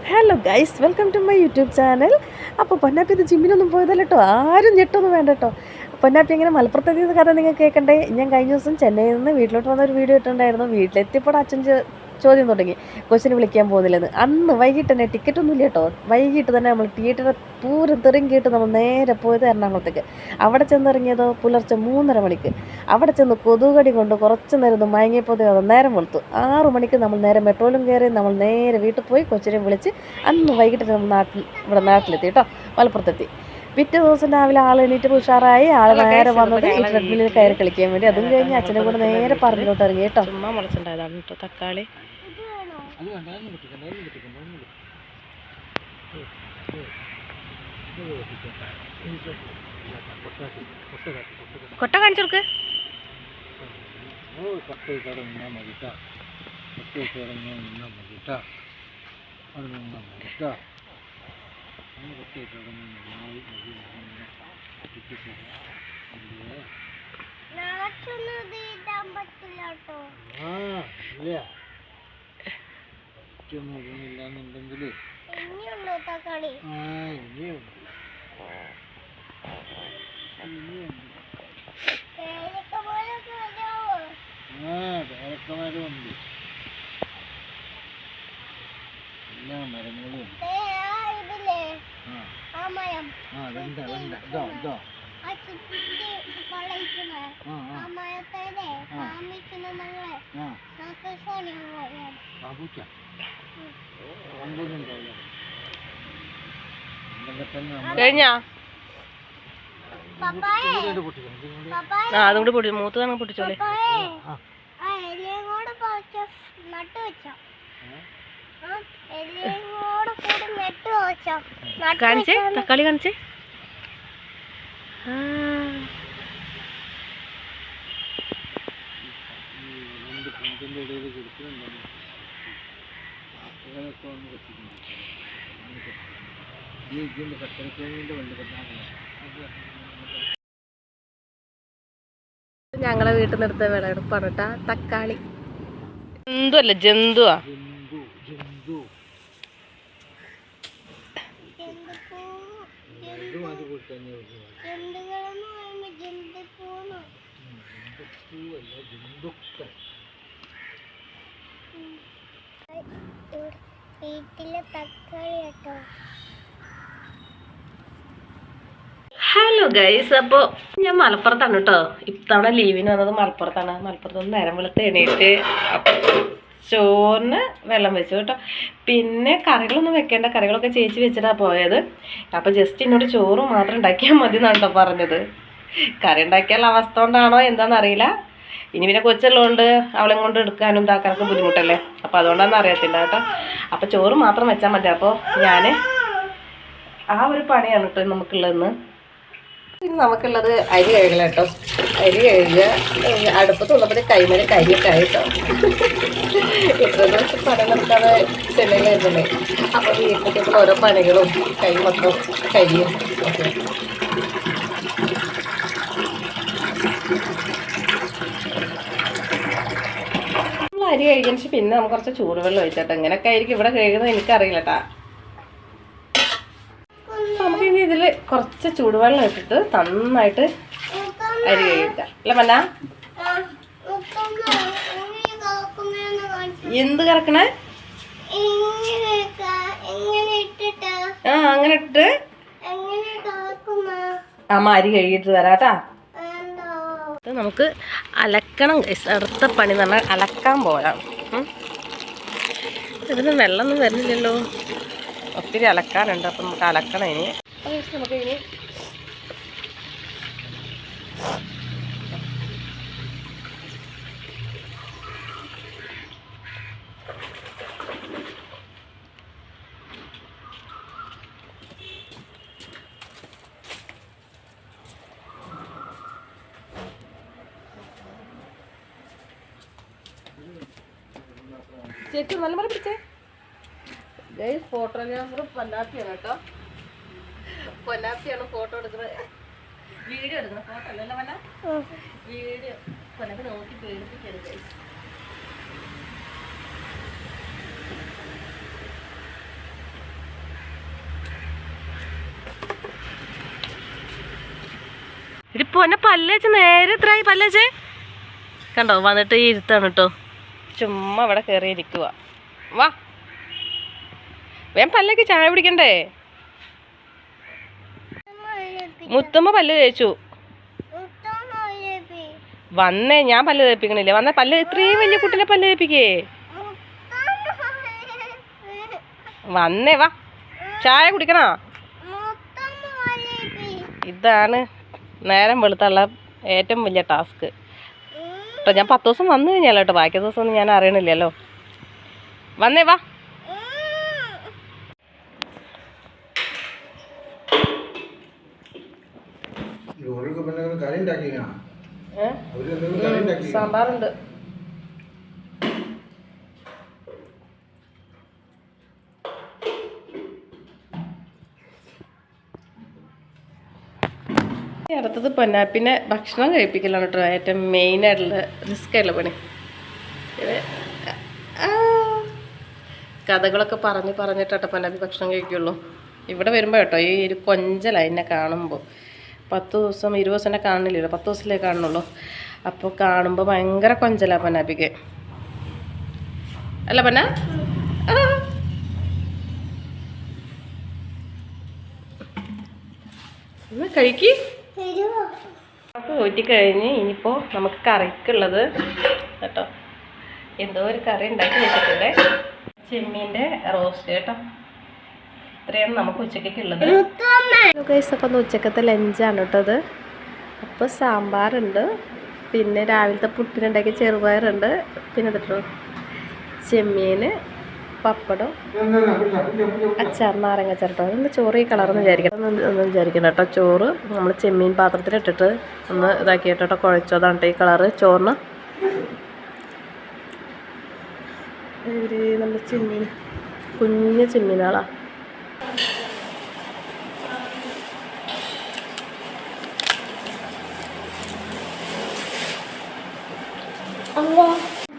Hello guys, welcome to my YouTube channel. അപ്പോൾ പൊന്നാപ്പി ഇത് ജിമ്മിനൊന്നും പോയതല്ല കേട്ടോ, ആരും ഞെട്ടൊന്നും വേണ്ട കേട്ടോ. പൊന്നാപ്പി ഇങ്ങനെ മലപ്പുറത്തെത്തിയ കഥ നിങ്ങൾക്ക് കേൾക്കണ്ടേ. ഞാൻ കഴിഞ്ഞ ദിവസം ചെന്നൈയിൽ നിന്ന് വീട്ടിലോട്ട് വന്ന ഒരു വീഡിയോ ഇട്ടുണ്ടായിരുന്നു. വീട്ടിലെത്തിയപ്പോൾ അച്ഛൻ ചോദ്യം തുടങ്ങി, കൊച്ചിനെ വിളിക്കാൻ പോകുന്നില്ലെന്ന്. അന്ന് വൈകിട്ട് തന്നെ, ടിക്കറ്റൊന്നും ഇല്ല കേട്ടോ, വൈകിട്ട് തന്നെ നമ്മൾ തിയേറ്ററിൽ പൂരം തെറിങ്ങിയിട്ട് നമ്മൾ നേരെ പോയത് എറണാകുളത്തേക്ക്. അവിടെ ചെന്നിറങ്ങിയതോ പുലർച്ചെ 3:30 മണിക്ക്. അവിടെ ചെന്ന് കൊതുകടി കൊണ്ട് കുറച്ച് നേരം മയങ്ങിയപ്പോൾ നേരം വെളുത്തു. 6 മണിക്ക് നമ്മൾ നേരെ മെട്രോയിലും കയറി നമ്മൾ നേരെ വീട്ടിൽ പോയി കൊച്ചിനെ വിളിച്ച് അന്ന് വൈകിട്ട് നമ്മൾ ഇവിടെ നാട്ടിലെത്തി കേട്ടോ, മലപ്പുറത്തെത്തി. പിറ്റേ ദിവസം രാവിലെ ആൾ എണീറ്റ് ഉഷാറായി. ആൾ നേരെ വന്നത് ഈ ട്രെഡ്മില്ലിൽ കയറി കളിക്കാൻ വേണ്ടി. അതും കഴിഞ്ഞ് അച്ഛനെ കൂടെ നേരെ പറമ്പിലോട്ട് ഇറങ്ങി കേട്ടോ. ചുമ്മാ മുളച്ചുണ്ടായതാണ് കേട്ടോ തക്കാളി. കൊട്ട കാണിച്ചോർക്ക് ഇല്ലാന്നുണ്ടെങ്കില് പേരക്കമരമുണ്ട്, എല്ലാ മരങ്ങളും കഴിഞ്ഞാ അതും കൂടി പൊട്ടി മൂത്തതാണ് പൊട്ടിച്ചോളെ. കാണിച്ചേ തക്കാളി കാണിച്ചേ. ഞങ്ങളെ വീട്ടിൽ നിന്ന് എടുത്ത വിളവെടുപ്പാണ് കേട്ടാ തക്കാളി. ജന്തുവല്ല, ജന്തുവാ. വീട്ടിലെ തക്കാളി കേട്ടോ. ഹലോ ഗൈസ്, അപ്പോൾ ഞാൻ മലപ്പുറത്താണ് കേട്ടോ. ഇത്തവണ ലീവിന് വന്നത് മലപ്പുറത്താണ്. മലപ്പുറത്ത് നിന്ന് നേരം വെളുത്ത് എണീറ്റ് ചോറിന് വെള്ളം വെച്ചു കേട്ടോ. പിന്നെ കറികളൊന്നും വെക്കേണ്ട, കറികളൊക്കെ ചേച്ചി വെച്ചിട്ടാണ് പോയത്. അപ്പോൾ ജസ്റ്റ് എന്നോട് ചോറ് മാത്രം ഉണ്ടാക്കിയാൽ മതി എന്നാണ് കേട്ടോ പറഞ്ഞത്. കറി ഉണ്ടാക്കിയാലുള്ള അവസ്ഥ കൊണ്ടാണോ എന്താണെന്നറിയില്ല. ഇനി പിന്നെ കൊച്ചുള്ളതുകൊണ്ട് അവളെ കൊണ്ട് എടുക്കാനും ഇതാക്കാനൊക്കെ ബുദ്ധിമുട്ടല്ലേ. അപ്പോൾ അതുകൊണ്ടാണെന്ന് അറിയത്തില്ല കേട്ടോ. അപ്പോൾ ചോറ് മാത്രം വെച്ചാൽ മതി. അപ്പോൾ ഞാൻ ആ ഒരു പണിയാണ് കേട്ടോ നമുക്കുള്ളതെന്ന്. പിന്നെ നമുക്കുള്ളത് അരി കഴുകല കേട്ടോ. അരി കഴുകുക. അടുപ്പത്ത് വന്നപ്പോൾ കൈമേലെ കരിയൊക്കെ ആയിട്ടോ. ഇത്ര ദിവസം പണി നടക്കാതെ ചെന്നൈയിൽ വരുന്നുണ്ടേ. അപ്പോൾ വീട്ടിലേക്കുള്ള ഓരോ പണികളും കൈ മൊത്തം കരിയും ഒക്കെ. നമ്മൾ അരി കഴുകിയതിന് ശേഷം പിന്നെ നമുക്ക് കുറച്ച് ചൂടുവെള്ളം ഒഴിച്ചോട്ടോ. ഇങ്ങനെയൊക്കെ ആയിരിക്കും ഇവിടെ കഴുകുന്നത്, എനിക്കറിയില്ല കേട്ടാ. നമുക്ക് ഇനി ഇതിൽ കുറച്ച് ചൂടുവെള്ളം ഇട്ടിട്ട് നന്നായിട്ട് അരി കഴുകാം അല്ല മന്ന. എന്ത് കറക്കണേ? അങ്ങനെ ഇട്ടിട്ട് അമ്മ അരി കഴുകിയിട്ട് വരാട്ടാ. നമുക്ക് അലക്കണം. അടുത്ത പണി എന്ന് പറഞ്ഞാൽ അലക്കാൻ പോകാം. ഇതിന് വെള്ളമൊന്നും വരുന്നില്ലല്ലോ, ഒത്തിരി അലക്കാനുണ്ട്. അപ്പം നമുക്ക് അലക്കണം ഇനി. നമുക്ക് ഇനി ചേച്ചി നല്ല പോലെ പിടിച്ചേ. ഫോട്ടോഗ്രാഫർ പൊന്നാപ്പിയാണ് കേട്ടോ. പൊന്നാപ്പിയാണ് ഫോട്ടോ എടുക്കുന്നത്. വീഡിയോ എടുക്കണം, ഫോട്ടോ അല്ലല്ലോ വല്ല വീഡിയോ. പൊന്നൊക്കെ നോക്കി പേടിപ്പിക്കരുത്. പൊന്നെ പല്ലേച്ച് നേരെ എത്രയായി പല്ലേച്ച് കണ്ടോ വന്നിട്ട് ഇരുത്താണ് കേട്ടോ. ചുമ്മാ ഇവിടെ കയറി ഇരിക്കുക. വാ വേം പല്ലേക്ക് ചായ പിടിക്കണ്ടേ. മുത്തമ്മ പല്ല് തേച്ചു വന്നേ. ഞാൻ പല്ല് തേപ്പിക്കണില്ലേ. വന്ന പല്ല് ഇത്രയും വലിയ കുട്ടീനെ പല്ല് തേപ്പിക്കേ. വന്നേ വാ ചായ കുടിക്കണോ. ഇതാണ് നേരം വെളുത്തുള്ള ഏറ്റവും വലിയ ടാസ്ക് കേട്ടോ. ഞാൻ 10 ദിവസം വന്നു കഴിഞ്ഞാലോ കേട്ടോ. ബാക്കി ദിവസമൊന്നും ഞാൻ അറിയണില്ലല്ലോ. വന്നേ വാ. സാമ്പാറുണ്ട്. അടുത്തത് പൊന്നാപ്പിനെ ഭക്ഷണം കഴിപ്പിക്കലാണ് കേട്ടോ ഏറ്റവും മെയിനായിട്ടുള്ള റിസ്ക് ആയിട്ടുള്ള പണി. കഥകളൊക്കെ പറഞ്ഞിട്ടോ പൊന്നാപ്പി ഭക്ഷണം കഴിക്കുള്ളൂ. ഇവിടെ വരുമ്പോൾ കേട്ടോ ഈ ഒരു കൊഞ്ചലാണ് എന്നെ കാണുമ്പോൾ. 10 ദിവസം 20 ദിവസം എന്നെ കാണുന്നില്ലല്ലോ. 10 ദിവസത്തിലേ കാണുന്നുള്ളൂ. അപ്പോൾ കാണുമ്പോൾ ഭയങ്കര കൊഞ്ചലാണ് പൊന്നാപ്പിക്ക്. അല്ല പൊന്ന ഒന്ന് കഴിക്ക്. അപ്പോൾ ഊറ്റിക്കഴിഞ്ഞ് ഇനിയിപ്പോൾ നമുക്ക് കറിക്കുള്ളത് കേട്ടോ. എന്തോ ഒരു കറി ഉണ്ടാക്കി വെച്ചിട്ടുണ്ട്. ചെമ്മീൻ്റെ റോസ്റ്റ് കേട്ടോ. ഇത്രയാണ് നമുക്ക് ഉച്ചയ്ക്കുള്ളത്. അപ്പോൾ ഒന്ന് ഉച്ചക്കത്തെ ലഞ്ചാണ് കേട്ടോ അത്. അപ്പോൾ സാമ്പാറുണ്ട്, പിന്നെ രാവിലത്തെ പുട്ടിനുണ്ടാക്കിയ ചെറുപയറുണ്ട്, പിന്നെ കേട്ടോ ചെമ്മീൻ, പപ്പടം, അച്ചാർ, നാരങ്ങ ചേർട്ടോ. ഒന്ന് ചോറ് ഈ കളറെന്ന് വിചാരിക്കണം ഒന്നും വിചാരിക്കണം കേട്ടോ. ചോറ് നമ്മൾ ചെമ്മീൻ പാത്രത്തിലിട്ടിട്ട് ഒന്ന് ഇതാക്കിയിട്ടോ കുഴച്ചതാണ് കേട്ടോ ഈ കളറ് ചോറിന്. നമ്മുടെ ചെമ്മീൻ കുഞ്ഞ് ചെമ്മീനാളാ.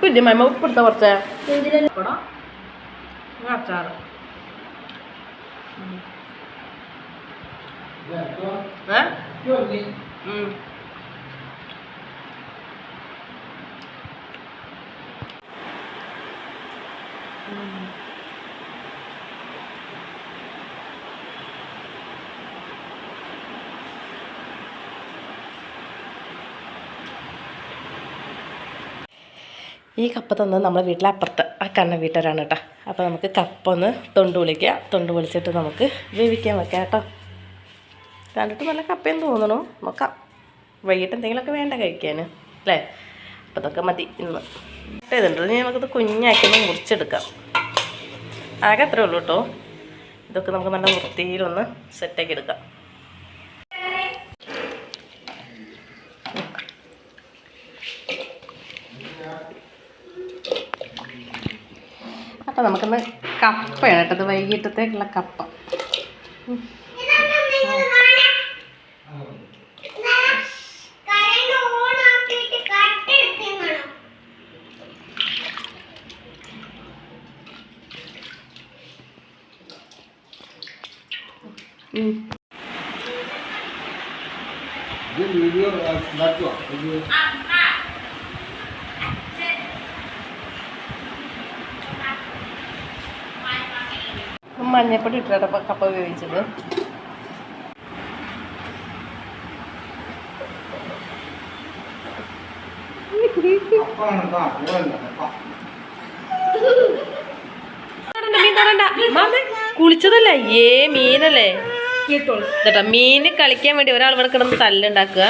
കുഞ്ഞമ്മ ഉപ്പെടുത്ത കുറച്ച് അച്ചാറ്. ഈ കപ്പ തന്നത് നമ്മുടെ വീട്ടിലെ അപ്പുറത്ത് ആ കണ്ണ വീട്ടുകാരാണ് കേട്ടോ. അപ്പോൾ നമുക്ക് കപ്പ ഒന്ന് തൊണ്ട് വിളിക്കുക. തൊണ്ട് വിളിച്ചിട്ട് നമുക്ക് വേവിക്കാൻ വെക്കാം കേട്ടോ. കണ്ടിട്ട് നല്ല കപ്പയെന്ന് തോന്നണു. നോക്കാം വൈകിട്ട് എന്തെങ്കിലുമൊക്കെ വേണ്ട കഴിക്കാൻ അല്ലേ. അപ്പോൾ ഇതൊക്കെ മതി ഇന്ന്. ഇതുണ്ട് നമുക്കിത് കുഞ്ഞാക്കി മുറിച്ചെടുക്കാം. ആകെ അത്രേ ഉള്ളൂ കേട്ടോ. ഇതൊക്കെ നമുക്ക് നല്ല വൃത്തിയിലൊന്ന് സെറ്റാക്കി എടുക്കാം. അപ്പോൾ നമുക്കൊന്ന് കപ്പയാണ് കേട്ടത്, വൈകിട്ടത്തേക്കുള്ള കപ്പ. മഞ്ഞപ്പൊടി ഇട്ടിട്ട് കപ്പ വേവിച്ചത്. കുളിച്ചതല്ല മീനല്ലേ കേട്ടോ. മീന് കളിക്കാൻ വേണ്ടി ഒരാൾ ഇവിടെ കിടന്ന് തല്ലുണ്ടാക്കുക.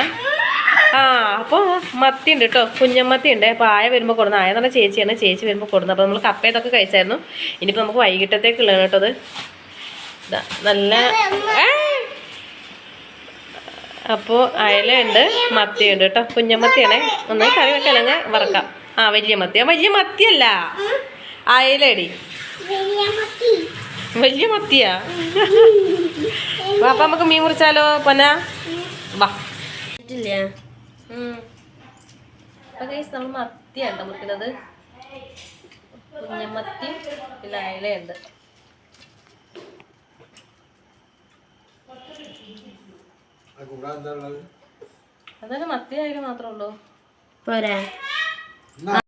അപ്പോൾ മത്തി ഉണ്ട് കേട്ടോ, കുഞ്ഞമ്മത്തി ഉണ്ട്. അപ്പോൾ ആയ വരുമ്പോൾ കൊടുന്ന, ആയ തന്നെ ചേച്ചിയാണ്, ചേച്ചി വരുമ്പോൾ കൊടുന്നത്. അപ്പോൾ നമ്മൾ കപ്പ ഇതൊക്കെ കഴിച്ചായിരുന്നു. ഇനിയിപ്പോൾ നമുക്ക് വൈകിട്ടത്തേക്കുള്ളതാണ് കേട്ടോ അത്. നല്ല അപ്പോൾ അയലയുണ്ട്, മത്തിയുണ്ട് കേട്ടോ. കുഞ്ഞമ്മത്തിയാണേ. ഒന്ന് കറി വെക്കാൻ അങ്ങ് വറക്കാം. വലിയ മത്തി. വലിയ മത്തിയല്ല, അയലടി. വലിയ മത്തിയാ. അപ്പം നമുക്ക് മീൻ മുറിച്ചാലോ പൊന്ന? വാ. അപ്പം കഴിച്ച് നമ്മൾ മത്തിയാണ് മുറിക്കുന്നത്. കുഞ്ഞമത്തിയും പിന്നെ അയലയുണ്ട്. അതൊക്കെ മത്തിയായാലും മാത്രമേ ഉള്ളൂ. പോരാ